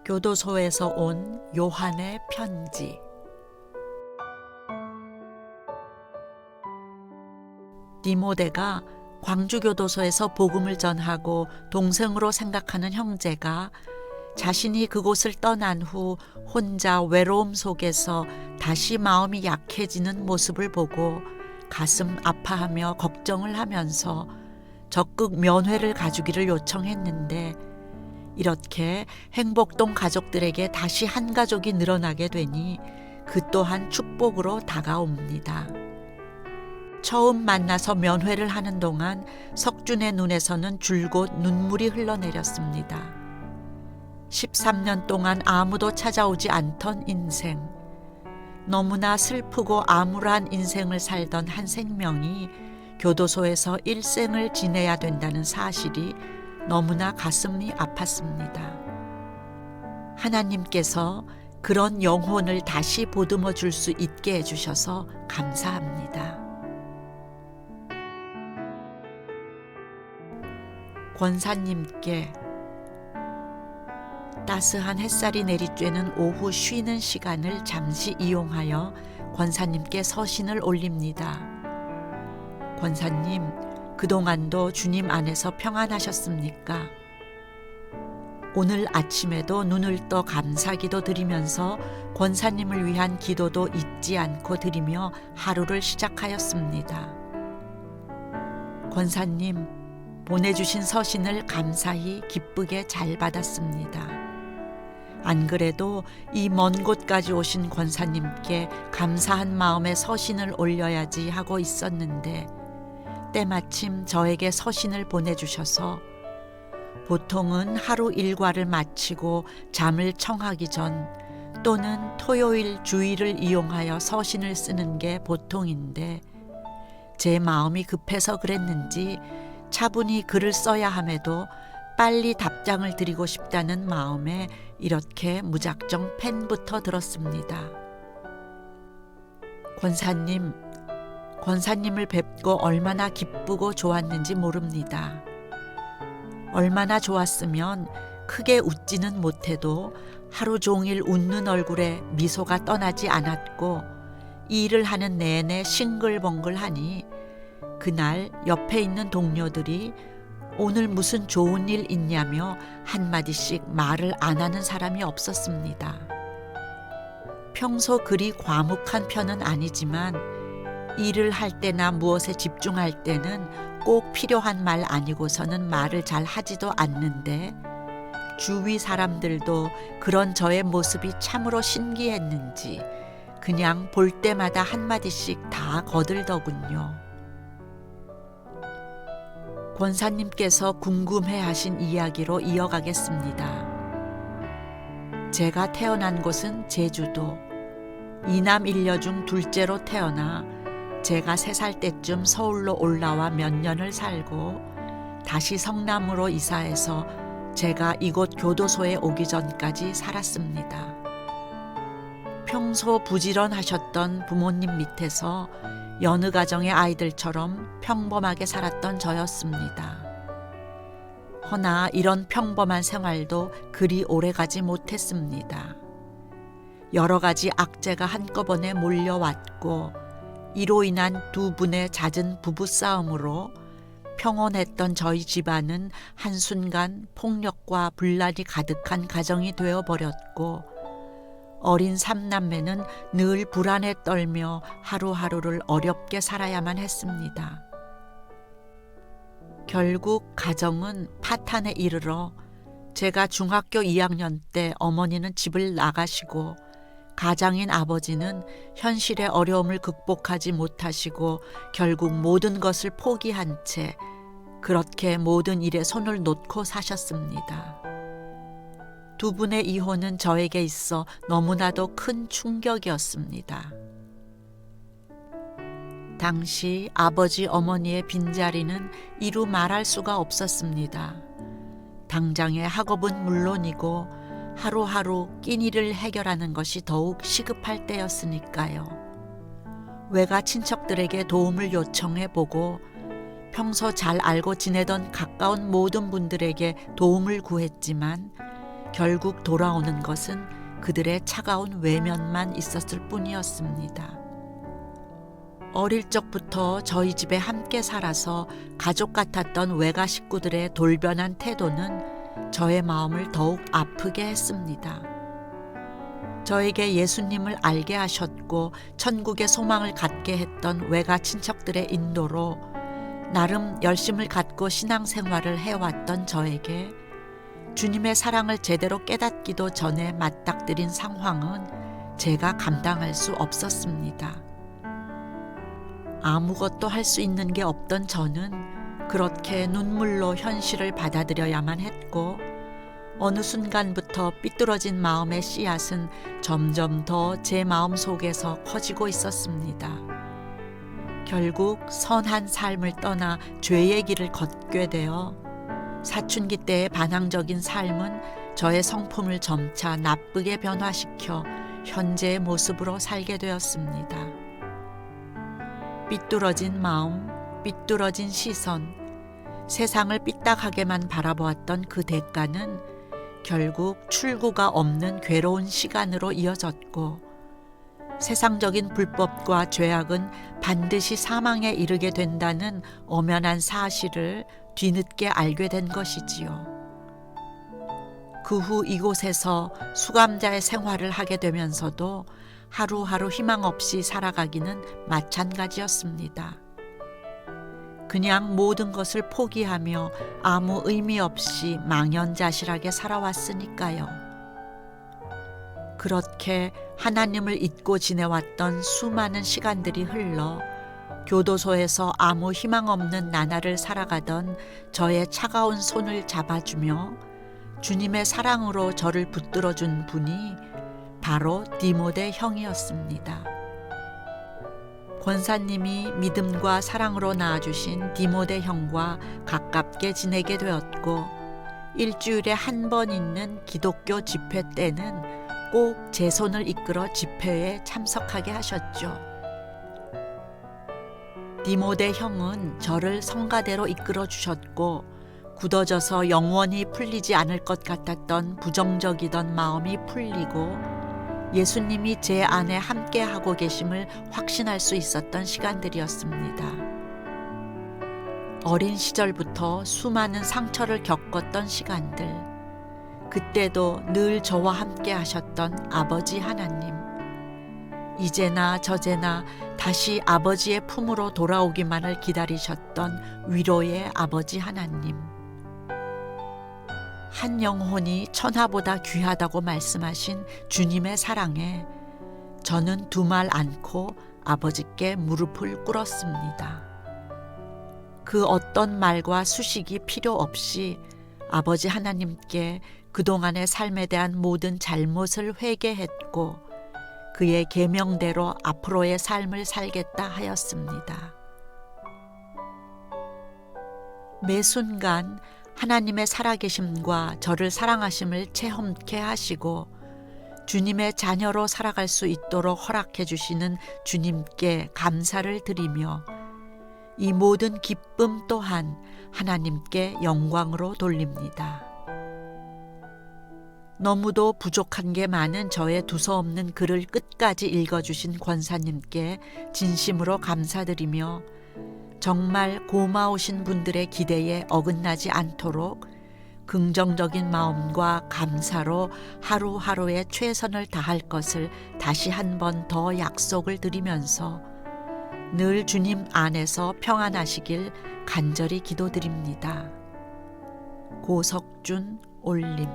교도소에서 온 요한의 편지. 디모데가 광주교도소에서 복음을 전하고 동생으로 생각하는 형제가 자신이 그곳을 떠난 후 혼자 외로움 속에서 다시 마음이 약해지는 모습을 보고 가슴 아파하며 걱정을 하면서 적극 면회를 가주기를 요청했는데, 이렇게 행복동 가족들에게 다시 한 가족이 늘어나게 되니 그 또한 축복으로 다가옵니다. 처음 만나서 면회를 하는 동안 석준의 눈에서는 줄곧 눈물이 흘러내렸습니다. 13년 동안 아무도 찾아오지 않던 인생, 너무나 슬프고 암울한 인생을 살던 한 생명이 교도소에서 일생을 지내야 된다는 사실이 너무나 가슴이 아팠습니다. 하나님께서 그런 영혼을 다시 보듬어 줄 수 있게 해주셔서 감사합니다. 권사님께, 따스한 햇살이 내리쬐는 오후 쉬는 시간을 잠시 이용하여 권사님께 서신을 올립니다. 권사님, 그동안도 주님 안에서 평안하셨습니까? 오늘 아침에도 눈을 떠 감사기도 드리면서 권사님을 위한 기도도 잊지 않고 드리며 하루를 시작하였습니다. 권사님, 보내주신 서신을 감사히 기쁘게 잘 받았습니다. 안 그래도 이 먼 곳까지 오신 권사님께 감사한 마음에 서신을 올려야지 하고 있었는데, 때마침 저에게 서신을 보내주셔서 보통은 하루 일과를 마치고 잠을 청하기 전 또는 토요일 주일을 이용하여 서신을 쓰는 게 보통인데, 제 마음이 급해서 그랬는지 차분히 글을 써야 함에도 빨리 답장을 드리고 싶다는 마음에 이렇게 무작정 펜부터 들었습니다. 권사님을 뵙고 얼마나 기쁘고 좋았는지 모릅니다. 얼마나 좋았으면 크게 웃지는 못해도 하루 종일 웃는 얼굴에 미소가 떠나지 않았고 일을 하는 내내 싱글벙글하니 그날 옆에 있는 동료들이 오늘 무슨 좋은 일 있냐며 한마디씩 말을 안 하는 사람이 없었습니다. 평소 그리 과묵한 편은 아니지만 일을 할 때나 무엇에 집중할 때는 꼭 필요한 말 아니고서는 말을 잘 하지도 않는데, 주위 사람들도 그런 저의 모습이 참으로 신기했는지 그냥 볼 때마다 한마디씩 다 거들더군요. 권사님께서 궁금해하신 이야기로 이어가겠습니다. 제가 태어난 곳은 제주도. 이남 일녀 중 둘째로 태어나 제가 3살 때쯤 서울로 올라와 몇 년을 살고 다시 성남으로 이사해서 제가 이곳 교도소에 오기 전까지 살았습니다. 평소 부지런하셨던 부모님 밑에서 여느 가정의 아이들처럼 평범하게 살았던 저였습니다. 허나 이런 평범한 생활도 그리 오래가지 못했습니다. 여러 가지 악재가 한꺼번에 몰려왔고, 이로 인한 두 분의 잦은 부부싸움으로 평온했던 저희 집안은 한순간 폭력과 분란이 가득한 가정이 되어버렸고, 어린 3남매는 늘 불안에 떨며 하루하루를 어렵게 살아야만 했습니다. 결국 가정은 파탄에 이르러 제가 중학교 2학년 때 어머니는 집을 나가시고 가장인 아버지는 현실의 어려움을 극복하지 못하시고 결국 모든 것을 포기한 채 그렇게 모든 일에 손을 놓고 사셨습니다. 두 분의 이혼은 저에게 있어 너무나도 큰 충격이었습니다. 당시 아버지 어머니의 빈자리는 이루 말할 수가 없었습니다. 당장의 학업은 물론이고 하루하루 끼니를 해결하는 것이 더욱 시급할 때였으니까요. 외가 친척들에게 도움을 요청해보고 평소 잘 알고 지내던 가까운 모든 분들에게 도움을 구했지만 결국 돌아오는 것은 그들의 차가운 외면만 있었을 뿐이었습니다. 어릴 적부터 저희 집에 함께 살아서 가족 같았던 외가 식구들의 돌변한 태도는 저의 마음을 더욱 아프게 했습니다. 저에게 예수님을 알게 하셨고 천국의 소망을 갖게 했던 외가 친척들의 인도로 나름 열심을 갖고 신앙생활을 해왔던 저에게 주님의 사랑을 제대로 깨닫기도 전에 맞닥뜨린 상황은 제가 감당할 수 없었습니다. 아무것도 할 수 있는 게 없던 저는 그렇게 눈물로 현실을 받아들여야만 했고 어느 순간부터 삐뚤어진 마음의 씨앗은 점점 더 제 마음 속에서 커지고 있었습니다. 결국 선한 삶을 떠나 죄의 길을 걷게 되어 사춘기 때의 반항적인 삶은 저의 성품을 점차 나쁘게 변화시켜 현재의 모습으로 살게 되었습니다. 삐뚤어진 마음, 삐뚤어진 시선, 세상을 삐딱하게만 바라보았던 그 대가는 결국 출구가 없는 괴로운 시간으로 이어졌고 세상적인 불법과 죄악은 반드시 사망에 이르게 된다는 엄연한 사실을 뒤늦게 알게 된 것이지요. 그 후 이곳에서 수감자의 생활을 하게 되면서도 하루하루 희망 없이 살아가기는 마찬가지였습니다. 그냥 모든 것을 포기하며 아무 의미 없이 망연자실하게 살아왔으니까요. 그렇게 하나님을 잊고 지내왔던 수많은 시간들이 흘러 교도소에서 아무 희망 없는 나날을 살아가던 저의 차가운 손을 잡아주며 주님의 사랑으로 저를 붙들어준 분이 바로 디모데 형이었습니다. 권사님이 믿음과 사랑으로 낳아주신 디모데 형과 가깝게 지내게 되었고 일주일에 한 번 있는 기독교 집회 때는 꼭 제 손을 이끌어 집회에 참석하게 하셨죠. 디모데 형은 저를 성가대로 이끌어 주셨고 굳어져서 영원히 풀리지 않을 것 같았던 부정적이던 마음이 풀리고 예수님이 제 안에 함께하고 계심을 확신할 수 있었던 시간들이었습니다. 어린 시절부터 수많은 상처를 겪었던 시간들, 그때도 늘 저와 함께 하셨던 아버지 하나님, 이제나 저제나 다시 아버지의 품으로 돌아오기만을 기다리셨던 위로의 아버지 하나님, 한 영혼이 천하보다 귀하다고 말씀하신 주님의 사랑에 저는 두말 않고 아버지께 무릎을 꿇었습니다. 그 어떤 말과 수식이 필요 없이 아버지 하나님께 그동안의 삶에 대한 모든 잘못을 회개했고 그의 계명대로 앞으로의 삶을 살겠다 하였습니다. 매 순간 하나님의 살아계심과 저를 사랑하심을 체험케 하시고 주님의 자녀로 살아갈 수 있도록 허락해 주시는 주님께 감사를 드리며 이 모든 기쁨 또한 하나님께 영광으로 돌립니다. 너무도 부족한 게 많은 저의 두서없는 글을 끝까지 읽어주신 권사님께 진심으로 감사드리며 정말 고마우신 분들의 기대에 어긋나지 않도록 긍정적인 마음과 감사로 하루하루의 최선을 다할 것을 다시 한 번 더 약속을 드리면서 늘 주님 안에서 평안하시길 간절히 기도드립니다. 고석준 올림.